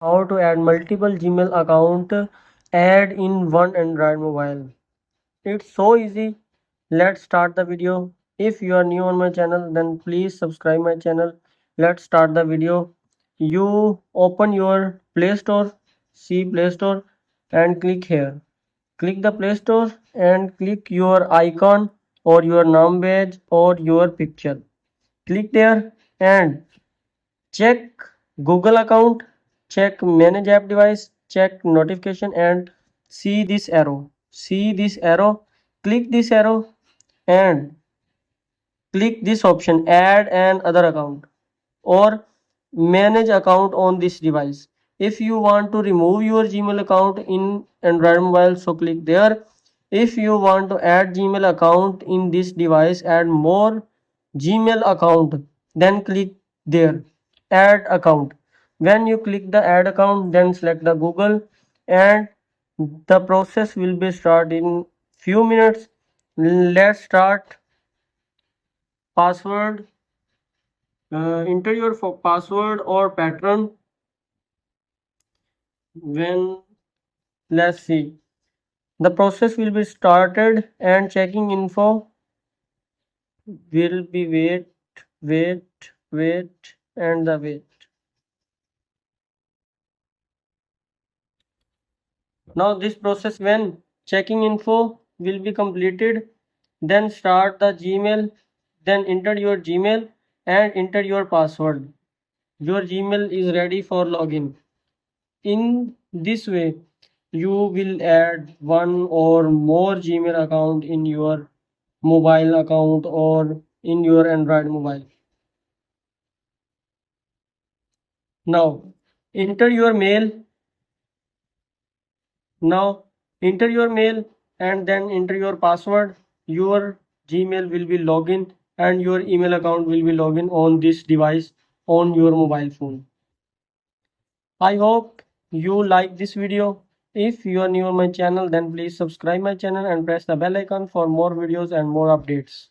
How to add multiple Gmail account add in one Android mobile. It's so easy. Let's start the video. If you are new on my channel, then please subscribe my channel. Let's start the video. You open your Play Store, see Play Store and click here. Click the Play Store and click your icon or your name badge or your picture. Click there and check Google account, check manage app device, check notification and see this arrow. See this arrow, click this arrow and click this option add an other account or manage account on this device. If you want to remove your Gmail account in Android mobile, so click there. If you want to add Gmail account in this device, add more Gmail account, then click there add account. When you click the add account, then select the Google and the process will be start in few minutes. Let's start. Password, enter your password or pattern. When let's see, the process will be started and checking info will be wait and the wait. Now this process, when checking info will be completed, then start the Gmail, then enter your Gmail and enter your password. Your Gmail is ready for login. In this way, you will add one or more Gmail account in your mobile account or in your Android mobile. Now enter your mail. Now enter your mail and then enter your password. Your Gmail will be login and your email account will be login on this device on your mobile phone. I hope you like this video. If you are new on my channel, then please subscribe my channel and press the bell icon for more videos and more updates.